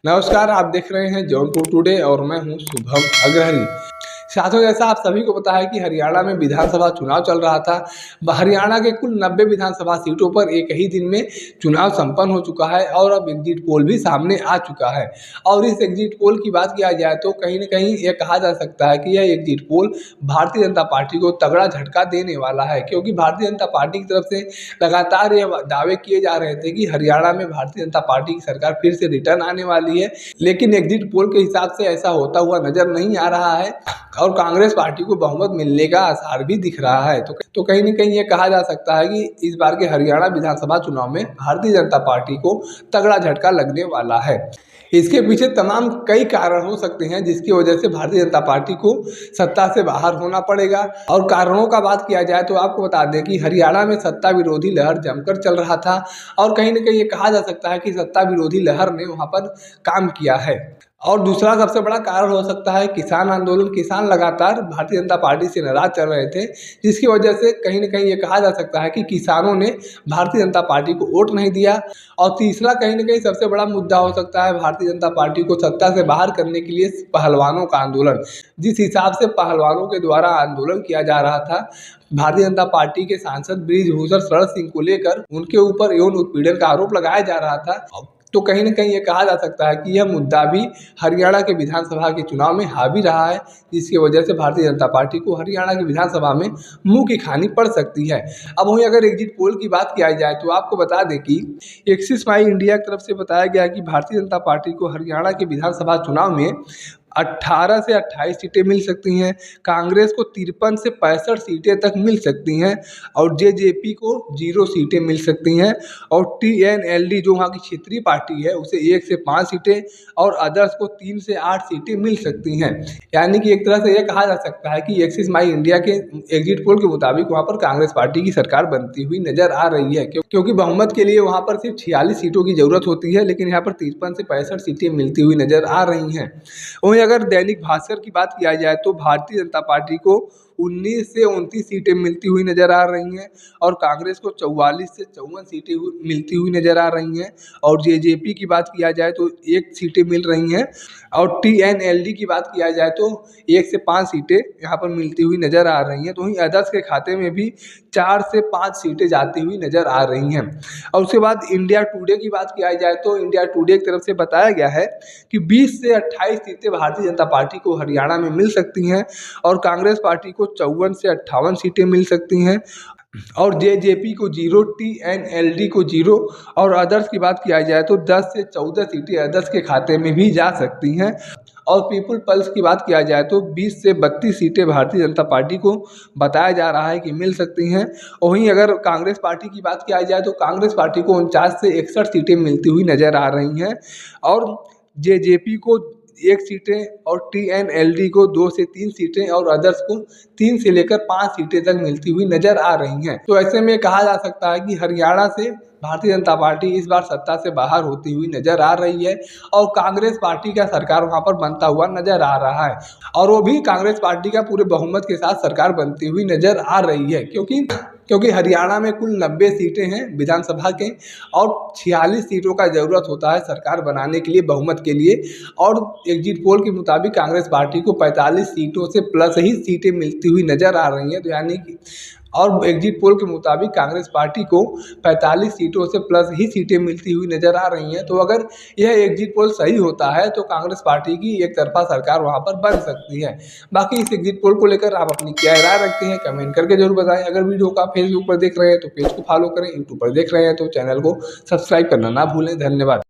नमस्कार, आप देख रहे हैं जौनपुर टुडे और मैं हूं शुभम अग्रहरी। साथियों, जैसा आप सभी को पता है कि हरियाणा में विधानसभा चुनाव चल रहा था। हरियाणा के कुल 90 विधानसभा सीटों पर एक ही दिन में चुनाव संपन्न हो चुका है और अब एग्जिट पोल भी सामने आ चुका है। और इस एग्जिट पोल की बात किया जाए तो कहीं न कहीं ये कहा जा सकता है कि यह exit poll Bharatiya Janata party को तगड़ा झटका देने वाला है, क्योंकि भारतीय जनता पार्टी की तरफ से लगातार ये दावे किए जा रहे थे कि हरियाणा में भारतीय जनता पार्टी की सरकार फिर से रिटर्न आने वाली है, लेकिन एग्जिट पोल के हिसाब से ऐसा होता हुआ नजर नहीं आ रहा है और कांग्रेस पार्टी को बहुमत मिलने का आसार भी दिख रहा है। तो कहीं न कहीं ये कहा जा सकता है कि इस बार के हरियाणा विधानसभा चुनाव में भारतीय जनता पार्टी को तगड़ा झटका लगने वाला है। इसके पीछे तमाम कई कारण हो सकते हैं जिसकी वजह से भारतीय जनता पार्टी को सत्ता से बाहर होना पड़ेगा। और कारणों का बात किया जाए तो आपको बता दें कि हरियाणा में सत्ता विरोधी लहर जमकर चल रहा था और कहीं न कहीं ये कहा जा सकता है कि सत्ता विरोधी लहर ने वहाँ पर काम किया है। और दूसरा सबसे बड़ा कारण हो सकता है किसान आंदोलन। किसान लगातार भारतीय जनता पार्टी से नाराज चल रहे थे, जिसकी वजह से कहीं न कहीं ये कहा जा सकता है कि किसानों ने भारतीय जनता पार्टी को वोट नहीं दिया। और तीसरा कहीं न कहीं सबसे बड़ा मुद्दा हो सकता है भारतीय जनता पार्टी को सत्ता से बाहर करने के लिए पहलवानों का आंदोलन। जिस हिसाब से पहलवानों के द्वारा आंदोलन किया जा रहा था भारतीय जनता पार्टी के सांसद बृजभूषण शरण सिंह को लेकर, उनके ऊपर यौन उत्पीड़न का आरोप लगाया जा रहा था, तो कहीं न कहीं ये कहा जा सकता है कि यह मुद्दा भी हरियाणा के विधानसभा के चुनाव में हावी रहा है, जिसकी वजह से भारतीय जनता पार्टी को हरियाणा की विधानसभा में मुंह की खानी पड़ सकती है। अब वहीं अगर एग्जिट पोल की बात किया जाए तो आपको बता दें कि एक्सिस माई इंडिया की तरफ से बताया गया कि भारतीय जनता पार्टी को हरियाणा के विधानसभा चुनाव में 18 से 28 सीटें मिल सकती हैं, कांग्रेस को 53 से 65 सीटें तक मिल सकती हैं और जेजेपी को 0 सीटें मिल सकती हैं और टीएनएलडी जो वहाँ की क्षेत्रीय पार्टी है उसे 1 से 5 सीटें और अदर्स को 3 से 8 सीटें मिल सकती हैं। यानी कि एक तरह से यह कहा जा सकता है कि एक्सिस माई इंडिया के एग्जिट पोल के मुताबिक वहाँ पर कांग्रेस पार्टी की सरकार बनती हुई नजर आ रही है, क्योंकि बहुमत के लिए वहाँ पर सिर्फ 46 सीटों की जरूरत होती है, लेकिन यहाँ पर 53 से 65 सीटें मिलती हुई नजर आ रही हैं। वहीं अगर दैनिक भास्कर की बात किया जाए तो भारतीय जनता पार्टी को 19 से 29 सीटें मिलती हुई नजर आ रही हैं और कांग्रेस को 44 से 54 सीटें मिलती हुई नजर आ रही हैं और जेजेपी की बात किया जाए तो 1 सीटें मिल रही हैं और टीएनएलडी की बात किया जाए तो 1 से 5 सीटें यहाँ पर मिलती हुई नजर आ रही हैं। तो वहीं अदर्स के खाते में भी 4 से 5 सीटें जाती हुई नजर आ रही हैं। और उसके बाद इंडिया टुडे की बात किया जाए तो इंडिया टुडे की तरफ से बताया गया है कि 20 से 28 सीटें भारतीय जनता पार्टी को हरियाणा में मिल सकती हैं और कांग्रेस पार्टी को 54 से 58 सीटें मिल सकती हैं और जेजेपी को 0, टीएनएलडी को 0 और अदर्स की बात किया जाए तो 10 से 14 सीटें अदर्स के खाते में भी जा सकती हैं। और पीपुल पल्स की बात किया जाए तो 20 से 32 सीटें भारतीय जनता पार्टी को बताया जा रहा है कि मिल सकती हैं। वहीं अगर कांग्रेस पार्टी की बात किया जाए तो कांग्रेस पार्टी को 49 से 61 सीटें मिलती हुई नज़र आ रही हैं और जेजेपी को 1 सीटें और टीएनएलडी को 2 से 3 सीटें और अदर्स को 3 से लेकर 5 सीटें तक मिलती हुई नजर आ रही हैं। तो ऐसे में कहा जा सकता है कि हरियाणा से भारतीय जनता पार्टी इस बार सत्ता से बाहर होती हुई नजर आ रही है और कांग्रेस पार्टी का सरकार वहां पर बनता हुआ नजर आ रहा है और वो भी कांग्रेस पार्टी का पूरे बहुमत के साथ सरकार बनती हुई नजर आ रही है, क्योंकि हरियाणा में कुल 90 सीटें हैं विधानसभा के और 46 सीटों का ज़रूरत होता है सरकार बनाने के लिए बहुमत के लिए। और एग्जिट पोल के मुताबिक कांग्रेस पार्टी को 45 सीटों से प्लस ही सीटें मिलती हुई नज़र आ रही हैं। तो यानी कि और एग्जिट पोल के मुताबिक कांग्रेस पार्टी को 45 सीटों से प्लस ही सीटें मिलती हुई नज़र आ रही हैं। तो अगर यह एग्जिट पोल सही होता है तो कांग्रेस पार्टी की एक तरफा सरकार वहां पर बन सकती है। बाकी इस एग्जिट पोल को लेकर आप अपनी क्या राय रखते हैं कमेंट करके जरूर बताएं। अगर वीडियो को आप फेसबुक पर देख रहे हैं तो पेज को फॉलो करें, यूट्यूब पर देख रहे हैं तो चैनल को सब्सक्राइब करना ना भूलें। धन्यवाद।